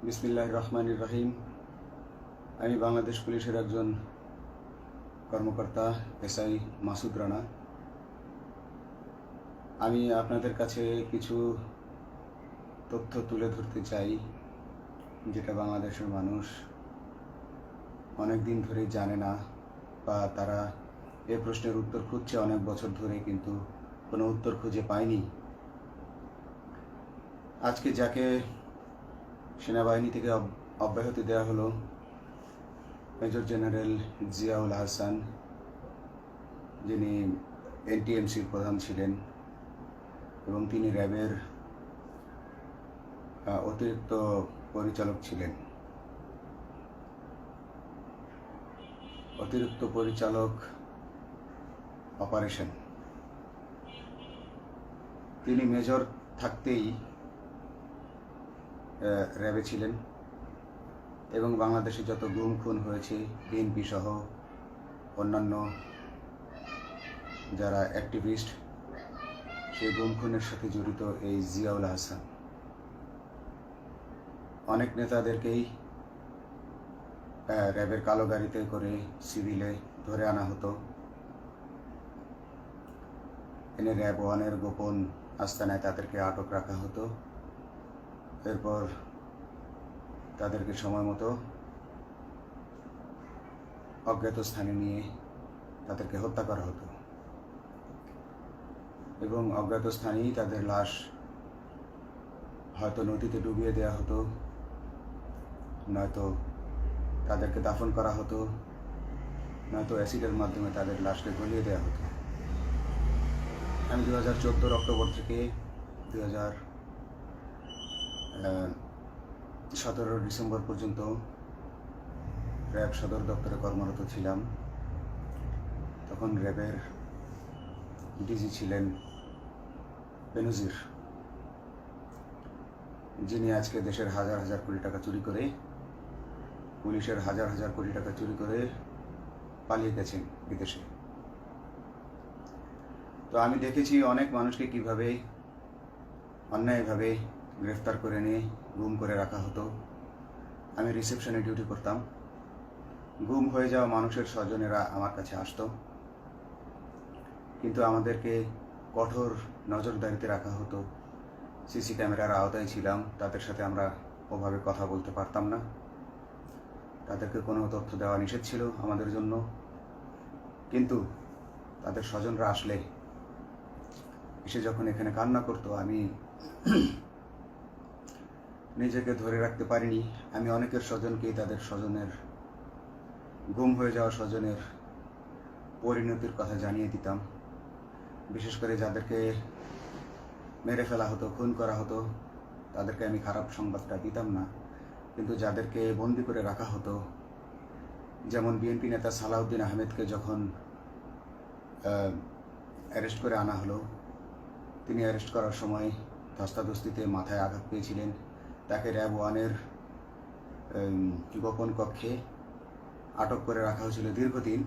বিসমিল্লাহির রহমানির রহিম। আমি বাংলাদেশ পুলিশের একজন কর্মকর্তা এসআই মাসুদ রানা। আমি আপনাদের কাছে কিছু তথ্য তুলে ধরতে চাই, যেটা বাংলাদেশের মানুষ অনেক দিন ধরে জানে না, বা তারা এই প্রশ্নের উত্তর খুঁজছে অনেক বছর ধরে, কিন্তু কোনো উত্তর খুঁজে পায়নি। আজকে যাকে সেনাবাহিনী থেকে অব্যাহতি দেওয়া হলো, মেজর জেনারেল জিয়াউল হাসান, যিনি এনটিএমসির প্রধান ছিলেন এবং তিনি র্যাবের অতিরিক্ত পরিচালক ছিলেন। অতিরিক্ত পরিচালক অপারেশন। তিনি মেজর থাকতেই র্যাবে ছিলেন এবং বাংলাদেশে যত গুম খুন হয়েছে, বিএনপি সহ অন্যান্য যারা অ্যাক্টিভিস্ট, সেই গুম খুনের সাথে জড়িত এই জিয়াউল হাসান। অনেক নেতাদেরকেই র্যাবের কালো গাড়িতে করে সিভিলে ধরে আনা হতো, এনে র্যাব ওয়ানের গোপন আস্তানায় তাদেরকে আটক রাখা হতো। এরপর তাদেরকে সময় মতো অজ্ঞাত স্থানে নিয়ে তাদেরকে হত্যা করা হতো এবং অজ্ঞাত স্থানেই তাদের লাশ হয়তো নদীতে ডুবিয়ে দেওয়া হতো, নয়তো তাদেরকে দাফন করা হতো, নয়তো অ্যাসিডের মাধ্যমে তাদের লাশকে গলিয়ে দেওয়া হতো। আমি 2014 অক্টোবর থেকে 2017 ডিসেম্বর পর্যন্ত র্যাব সদর দপ্তরে কর্মরত ছিলাম। তখন র্যাবের ডিজি ছিলেন বেনজির, যিনি আজকে দেশের হাজার হাজার কোটি টাকা চুরি করে, পুলিশের হাজার হাজার কোটি টাকা চুরি করে পালিয়ে গেছেন বিদেশে। তো আমি দেখেছি অনেক মানুষকে কিভাবে অন্যায়ভাবে গ্রেফতার করে নিয়ে গুম করে রাখা হতো। আমি রিসেপশনে ডিউটি করতাম। গুম হয়ে যাওয়া মানুষের স্বজনেরা আমার কাছে আসতো, কিন্তু আমাদেরকে কঠোর নজরদারিতে রাখা হতো। সিসি ক্যামেরার আওতায় ছিলাম, তাদের সাথে আমরা ওভাবে কথা বলতে পারতাম না। তাদেরকে কোনো তথ্য দেওয়া নিষেধ ছিল আমাদের জন্য। কিন্তু তাদের স্বজনরা আসলে এসে যখন এখানে কান্না করতো, আমি নিজেকে ধরে রাখতে পারিনি। আমি অনেকের স্বজনকেই তাদের স্বজনের, গুম হয়ে যাওয়া স্বজনের পরিণতির কথা জানিয়ে দিতাম। বিশেষ করে যাদেরকে মেরে ফেলা হতো, খুন করা হতো, তাদেরকে আমি খারাপ সংবাদটা দিতাম না। কিন্তু যাদেরকে বন্দি করে রাখা হতো, যেমন বিএনপি নেতা সালাউদ্দিন আহমেদকে যখন অ্যারেস্ট করে আনা হলো, তিনি অ্যারেস্ট করার সময় ধস্তাধস্তিতে মাথায় আঘাত পেয়েছিলেন। তাকে র্যাব ওয়ানের গোপন কক্ষে আটক করে রাখা হয়েছিল দীর্ঘদিন।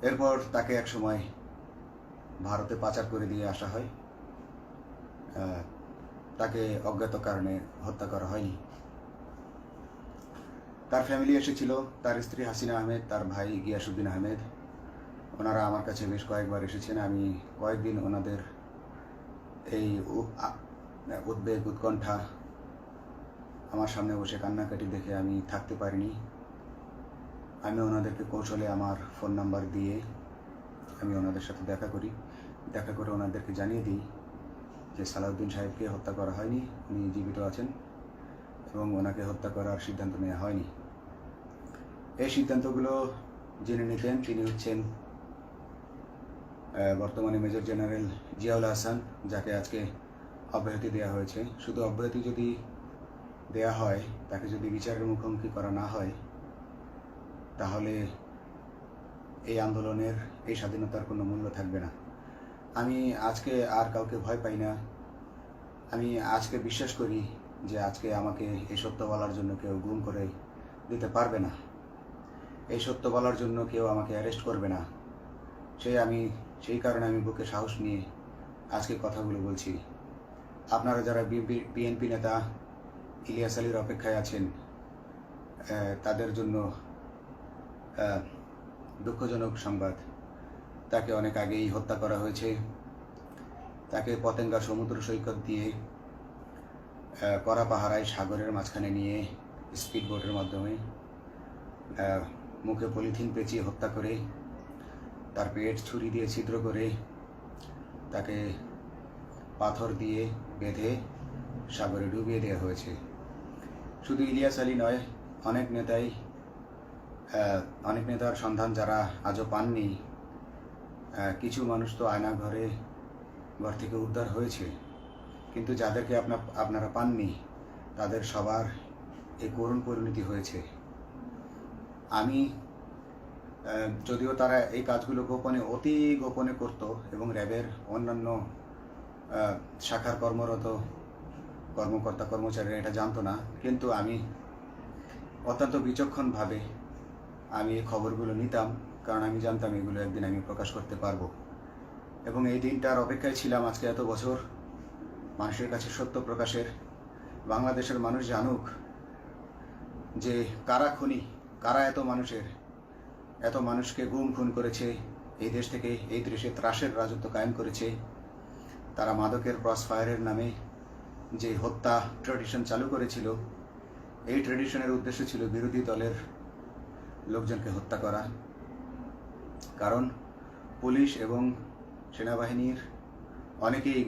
এরপর তাকে এক সময় ভারতে পাচার করে দিয়ে আসা হয়। তাকে অজ্ঞাত কারণে হত্যা করা হয়নি। তার ফ্যামিলি এসেছিল, তার স্ত্রী হাসিনা আহমেদ, তার ভাই গিয়াসউদ্দিন আহমেদ। ওনারা আমার কাছে বেশ কয়েকবার এসেছেন। আমি কয়েকদিন ওনাদের এই উদ্বেগ, উৎকণ্ঠা, আমার সামনে বসে কান্নাকাটি দেখে আমি থাকতে পারিনি। আমি ওনাদেরকে কৌশলে আমার ফোন নাম্বার দিয়ে আমি ওনাদের সাথে দেখা করে ওনাদেরকে জানিয়ে দিই যে সালাউদ্দিন সাহেবকে হত্যা করা হয়নি, উনি জীবিত আছেন এবং ওনাকে হত্যা করার সিদ্ধান্ত নেওয়া হয়নি। এই সিদ্ধান্তগুলো জেনে নিতেন তিনি হচ্ছেন বর্তমানে মেজর জেনারেল জিয়াউল হাসান, যাকে আজকে অব্যাহতি দেওয়া হয়েছে। শুধু অব্যাহতি যদি দেয়া হয়, তাকে যদি বিচারের মুখোমুখি করা না হয়, তাহলে এই আন্দোলনের, এই স্বাধীনতার কোনো মূল্য থাকবে না। আমি আজকে আর কাউকে ভয় পাই না। আমি আজকে বিশ্বাস করি যে আজকে আমাকে এই সত্য বলার জন্য কেউ গুম করে দিতে পারবে না, এই সত্য বলার জন্য কেউ আমাকে অ্যারেস্ট করবে না। সেই কারণে আমি বুকে সাহস নিয়ে আজকে কথাগুলো বলছি। আপনারা যারা বিএনপি নেতা ইলিয়াস আলীর অপেক্ষায় আছেন, তাদের জন্য দুঃখজনক সংবাদ। তাকে অনেক আগেই হত্যা করা হয়েছে। তাকে পতেঙ্গা সমুদ্র সৈকত দিয়ে কড়া পাহারায় সাগরের মাঝখানে নিয়ে স্পিড বোটের মাধ্যমে মুখে পলিথিন পেঁচিয়ে হত্যা করে, তার পেট ছুরি দিয়ে ছিদ্র করে, তাকে পাথর দিয়ে বেঁধে সাগরে ডুবিয়ে দেওয়া হয়েছে। শুধু ইলিয়াস আলী নয়, অনেক নেতার সন্ধান যারা আজও পাননি। কিছু মানুষ তো ঘর থেকে উদ্ধার হয়েছে, কিন্তু যাদেরকে আপনারা পাননি তাদের সবার এই করুণ পরিণতি হয়েছে। আমি যদিও তারা এই কাজগুলো অতি গোপনে করত এবং র্যাবের অন্যান্য শাখার কর্মরত কর্মকর্তা কর্মচারীরা এটা জানতো না, কিন্তু আমি অত্যন্ত বিচক্ষণভাবে আমি এই খবরগুলো নিতাম, কারণ আমি জানতাম এগুলো একদিন আমি প্রকাশ করতে পারবো। এবং এই দিনটার অপেক্ষায় ছিলাম আজকে এত বছর, মানুষের কাছে সত্য প্রকাশের। বাংলাদেশের মানুষ জানুক যে কারা খুনি, কারা এত মানুষকে গুম খুন করেছে, এই দেশ থেকে এই দেশে ত্রাসের রাজত্ব কায়েম করেছে। তারা মাদকের ক্রস ফায়ারের নামে যে হত্যা ট্র্যাডিশন চালু করেছিল, এই ট্র্যাডিশনের উদ্দেশ্য ছিল বিরোধী দলের লোকজনকে হত্যা করা। কারণ পুলিশ এবং সেনাবাহিনীর অনেকেই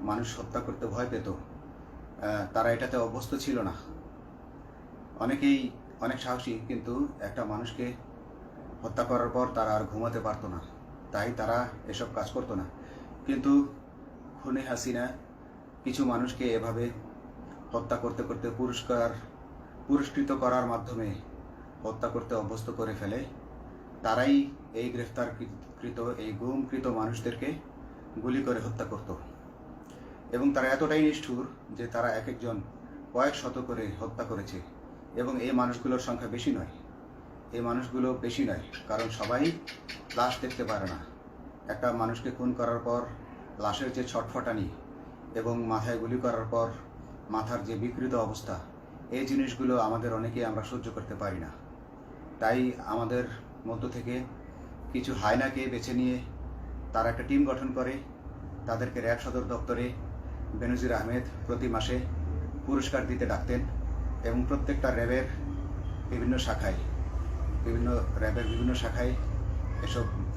মানুষ হত্যা করতে ভয় পেত, তারা এটাতে অভ্যস্ত ছিল না। অনেকেই অনেক সাহসী, কিন্তু একটা মানুষকে হত্যা করার পর তারা আর ঘুমাতে পারতো না, তাই তারা এসব কাজ করতো না। কিন্তু খুনে হাসিনা কিছু মানুষকে এভাবে হত্যা করতে করতে পুরস্কৃত করার মাধ্যমে হত্যা করতে অভ্যস্ত করে ফেলে। তারাই এই গ্রেফতারকৃত এই গুমকৃত মানুষদেরকে গুলি করে হত্যা করত। এবং তারা এতটাই নিষ্ঠুর যে তারা এক একজন কয়েক শত করে হত্যা করেছে। এবং এই মানুষগুলোর সংখ্যা বেশি নয়, কারণ সবাই লাশ দেখতে পারে না। একটা মানুষকে খুন করার পর লাশের যে ছটফটানি এবং মাথায় গুলি করার পর মাথার যে বিকৃত অবস্থা, এই জিনিসগুলো আমাদের অনেকেই আমরা সহ্য করতে পারি না। তাই আমাদের মধ্য থেকে কিছু হায়নাকে বেছে নিয়ে তারা একটা টিম গঠন করে, তাদেরকে র্যাব সদর দপ্তরে বেনজির আহমেদ প্রতি মাসে পুরস্কার দিতে ডাকতেন। এবং প্রত্যেকটা র্যাবের বিভিন্ন শাখায়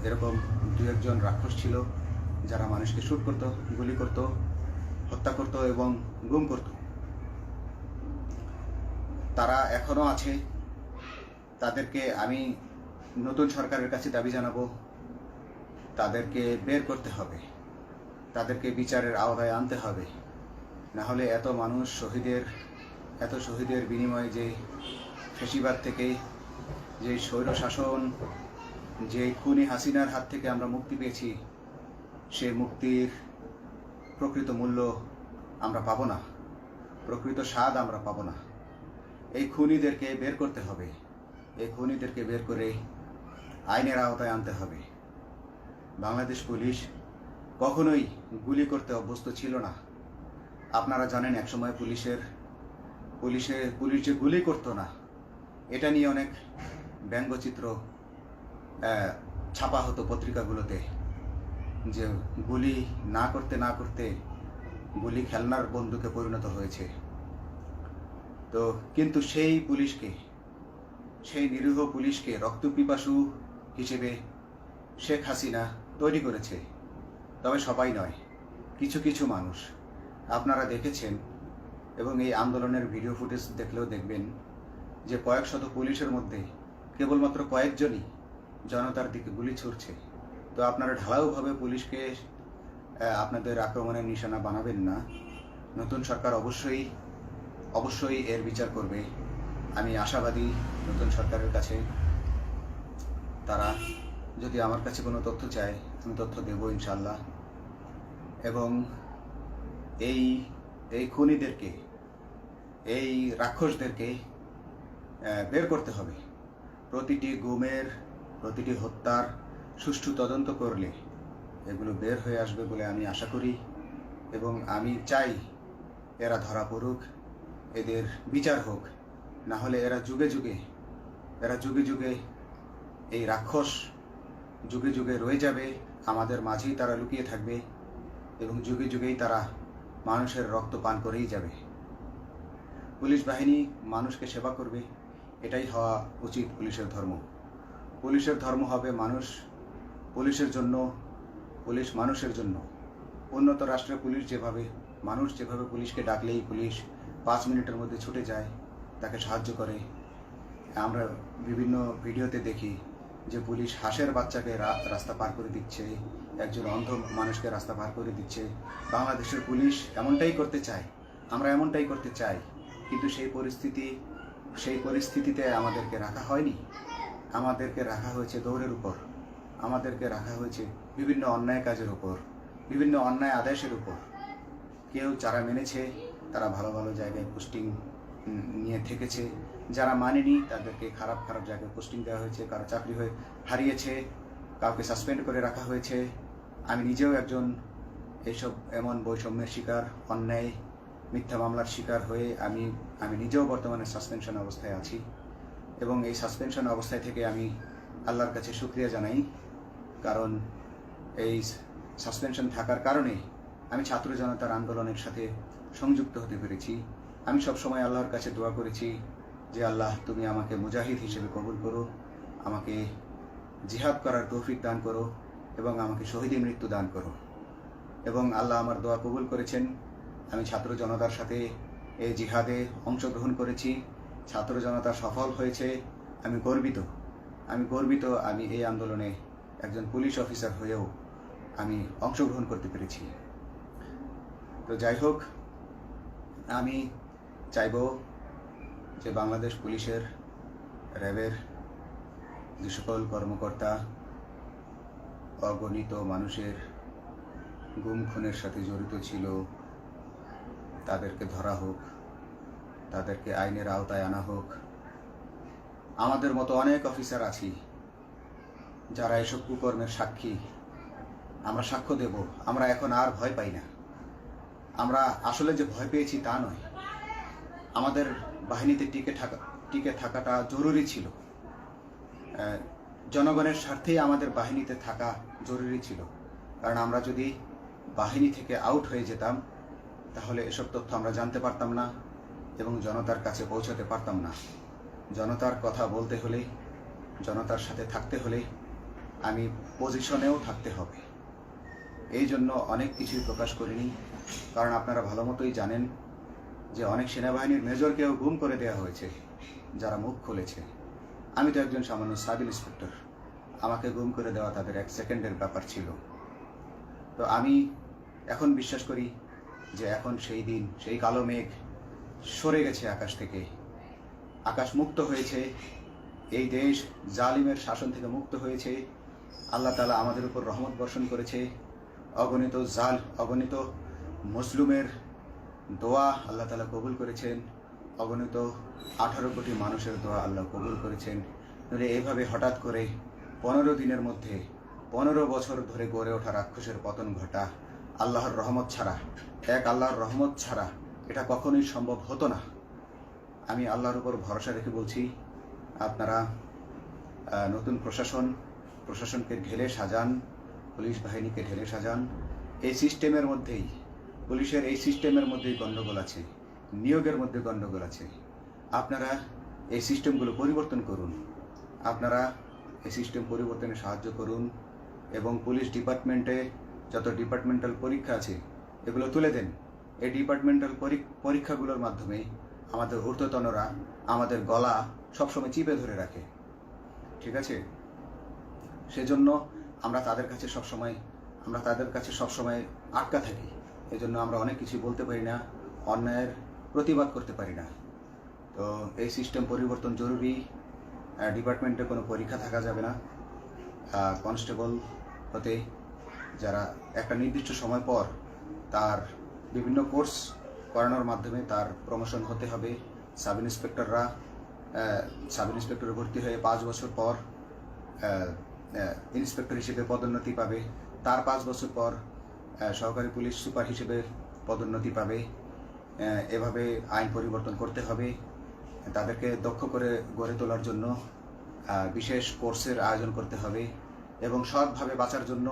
এরকম দু একজন রাক্ষস ছিল যারা মানুষকে শুট করত, গুলি করত, হত্যা করত এবং গুম করত। তারা এখনো আছে। তাদেরকে আমি নতুন সরকারের কাছে দাবি জানাবো, তাদেরকে বের করতে হবে, তাদেরকে বিচারের আওতায় আনতে হবে। না হলে এত শহীদের বিনিময়ে যে ফ্যাসিবাদ থেকে, যে স্বৈরশাসন, যে খুনি হাসিনার হাত থেকে আমরা মুক্তি পেয়েছি, সে মুক্তির প্রকৃত মূল্য আমরা পাবো না, প্রকৃত স্বাদ আমরা পাবো না। এই খুনিদেরকে বের করতে হবে, এই খুনিদেরকে বের করে আইনের আওতায় আনতে হবে। বাংলাদেশ পুলিশ কখনোই গুলি করতে অভ্যস্ত ছিল না। আপনারা জানেন একসময় পুলিশ যে গুলি করতো না, এটা নিয়ে অনেক ব্যঙ্গচিত্র ছাপা হতো পত্রিকাগুলোতে, যে গুলি না করতে গুলি খেলনার বন্দুকে পরিণত হয়েছে। তো কিন্তু সেই নিরীহ পুলিশকে রক্তপিপাসু হিসেবে শেখ হাসিনা তৈরি করেছে। তবে সবাই নয়, কিছু মানুষ। আপনারা দেখেছেন এবং এই আন্দোলনের ভিডিও ফুটেজ দেখলেও দেখবেন যে কয়েক শত পুলিশের মধ্যে কেবলমাত্র কয়েকজনই জনতার দিকে গুলি ছুড়ছে। তো আপনারা ঢালাওভাবে পুলিশকে আপনাদের আক্রমণের নিশানা বানাবেন না। নতুন সরকার অবশ্যই এর বিচার করবে। আমি আশাবাদী নতুন সরকারের কাছে তারা যদি আমার কাছে কোনো তথ্য চায়, আমি তথ্য দেব ইনশাল্লাহ। এবং এই খুনিদেরকে, এই রাক্ষসদেরকে বের করতে হবে। প্রতিটি গুমের, প্রতিটি হত্যার সুষ্ঠু তদন্ত করলে এগুলো বের হয়ে আসবে বলে আমি আশা করি এবং আমি চাই এরা ধরা পড়ুক এদের বিচার হোক, না হলে এরা যুগে যুগে এই রাক্ষস যুগে যুগে রয়ে যাবে, আমাদের মাঝেই তারা লুকিয়ে থাকবে এবং যুগে যুগেই তারা মানুষের রক্ত পান করেই যাবে। পুলিশ বাহিনী মানুষকে সেবা করবে, এটাই হওয়া উচিত পুলিশের ধর্ম। পুলিশের ধর্ম হবে মানুষ পুলিশের জন্য, পুলিশ মানুষের জন্য। উন্নত রাষ্ট্রের পুলিশ মানুষ যেভাবে পুলিশকে ডাকলেই পুলিশ 5 মিনিটের মধ্যে ছুটে যায়, তাকে সাহায্য করে। আমরা বিভিন্ন ভিডিওতে দেখি যে পুলিশ হাঁসের বাচ্চাকে রাস্তা পার করে দিচ্ছে, একজন অন্ধ মানুষকে রাস্তা পার করে দিচ্ছে। বাংলাদেশের পুলিশ এমনটাই করতে চায়, আমরা এমনটাই করতে চাই, কিন্তু সেই পরিস্থিতিতে আমাদেরকে রাখা হয়নি। আমাদেরকে রাখা হয়েছে দৌড়ের উপর, আমাদেরকে রাখা হয়েছে বিভিন্ন অন্যায় কাজের উপর, বিভিন্ন অন্যায় আদেশের উপর। কেউ যারা মেনেছে তারা ভালো ভালো জায়গায় পোস্টিং নিয়ে থেকেছে, যারা মানেনি তাদেরকে খারাপ খারাপ জায়গায় পোস্টিং দেওয়া হয়েছে, কারো চাকরি হয়ে হারিয়েছে, কাউকে সাসপেন্ড করে রাখা হয়েছে। আমি নিজেও একজন এমন বৈষম্যের শিকার, অন্যায় মিথ্যা মামলার শিকার হয়ে আমি নিজেও বর্তমানে সাসপেনশন অবস্থায় আছি। এবং এই সাসপেনশন অবস্থায় থেকে আমি আল্লাহর কাছে শুকরিয়া জানাই, কারণ এই সাসপেনশন থাকার কারণে আমি ছাত্র জনতার আন্দোলনের সাথে সংযুক্ত হতে পেরেছি। আমি সবসময় আল্লাহর কাছে দোয়া করেছি যে আল্লাহ, তুমি আমাকে মুজাহিদ হিসেবে কবুল করো, আমাকে জিহাদ করার তৌফিক দান করো এবং আমাকে শহীদি মৃত্যু দান করো। এবং আল্লাহ আমার দোয়া কবুল করেছেন। আমি ছাত্র জনতার সাথে এই জিহাদে অংশগ্রহণ করেছি, ছাত্র জনতা সফল হয়েছে। আমি গর্বিত আমি এই আন্দোলনে একজন পুলিশ অফিসার হয়েও আমি অংশগ্রহণ করতে পেরেছি। তো যাই হোক, আমি চাইব যে বাংলাদেশ পুলিশের, র্যাবের যে সকল কর্মকর্তা অগণিত মানুষের গুম খুনের সাথে জড়িত ছিল তাদেরকে ধরা হোক, তাদেরকে আইনের আওতায় আনা হোক। আমাদের মতো অনেক অফিসার আছি যারা এসব কুকর্মের সাক্ষী, আমরা সাক্ষ্য দেব। আমরা এখন আর ভয় পাই না। আমরা আসলে যে ভয় পেয়েছি তা নয়, আমাদের বাহিনীতে টিকে থাকাটা জরুরি ছিল। জনগণের স্বার্থেই আমাদের বাহিনীতে থাকা জরুরি ছিল, কারণ আমরা যদি বাহিনী থেকে আউট হয়ে যেতাম তাহলে এসব তথ্য আমরা জানতে পারতাম না এবং জনতার কাছে পৌঁছাতে পারতাম না। জনতার কথা বলতে হলে, জনতার সাথে থাকতে হলে আমি পজিশনেও থাকতে হবে। এই জন্য অনেক কিছুই প্রকাশ করিনি, কারণ আপনারা ভালো মতোই জানেন যে অনেক সেনাবাহিনীর মেজরকেও গুম করে দেওয়া হয়েছে যারা মুখ খুলেছে। আমি তো একজন সামান্য সাব ইন্সপেক্টর, আমাকে গুম করে দেওয়া তাদের 1 সেকেন্ডের ব্যাপার ছিল। তো আমি এখন বিশ্বাস করি যে এখন সেই দিন, সেই কালো মেঘ সরে গেছে আকাশ থেকে, আকাশ মুক্ত হয়েছে, এই দেশ জালিমের শাসন থেকে মুক্ত হয়েছে। আল্লাহ তাআলা আমাদের উপর রহমত বর্ষণ করেছে। অগণিত মুসলিমের দোয়া আল্লাহ তাআলা কবুল করেছেন, অগণিত 18 কোটি মানুষের দোয়া আল্লাহ কবুল করেছেন। নইলে এইভাবে হঠাৎ করে 15 দিনের মধ্যে 15 বছর ধরে গড়ে ওঠা রাক্ষসের পতন ঘটা আল্লাহর রহমত ছাড়া এটা কখনোই সম্ভব হতো না। আমি আল্লাহর উপর ভরসা রেখে বলছি, আপনারা নতুন প্রশাসনকে ঢেলে সাজান, পুলিশ বাহিনীকে ঢেলে সাজান। এই সিস্টেমের মধ্যেই, পুলিশের এই সিস্টেমের মধ্যেই গণ্ডগোল আছে, নিয়োগের মধ্যে গণ্ডগোল আছে। আপনারা এই সিস্টেমগুলো পরিবর্তন করুন, আপনারা এই সিস্টেম পরিবর্তনে সাহায্য করুন এবং পুলিশ ডিপার্টমেন্টে যত ডিপার্টমেন্টাল পরীক্ষা আছে এগুলো তুলে দেন। এই ডিপার্টমেন্টাল পরীক্ষাগুলোর মাধ্যমে আমাদের ঊর্ধ্বতনরা আমাদের গলা সবসময় চিপে ধরে রাখে, ঠিক আছে? সেজন্য আমরা তাদের কাছে সবসময় আটকা থাকি। এজন্য আমরা অনেক কিছু বলতে পারি না, অন্যায়ের প্রতিবাদ করতে পারি না। তো এই সিস্টেম পরিবর্তন জরুরি। ডিপার্টমেন্টে কোনো পরীক্ষা থাকা যাবে না। কনস্টেবল হতে যারা একটা নির্দিষ্ট সময় পর তার বিভিন্ন কোর্স করানোর মাধ্যমে তার প্রমোশন হতে হবে। সাব ইন্সপেক্টরে ভর্তি হয়ে 5 বছর পর ইন্সপেক্টর হিসেবে পদোন্নতি পাবে, তার 5 বছর পর সহকারী পুলিশ সুপার হিসেবে পদোন্নতি পাবে। এভাবে আইন পরিবর্তন করতে হবে। তাদেরকে দক্ষ করে গড়ে তোলার জন্য বিশেষ কোর্সের আয়োজন করতে হবে এবং সৎভাবে বাঁচার জন্য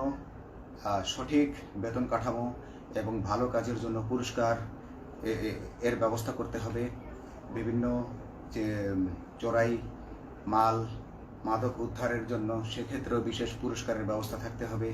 সঠিক বেতন কাঠামো এবং ভালো কাজের জন্য পুরস্কার এর ব্যবস্থা করতে হবে। বিভিন্ন যে চোরাই মাল মাদক উদ্ধারের জন্য সেক্ষেত্রেও বিশেষ পুরস্কারের ব্যবস্থা থাকতে হবে।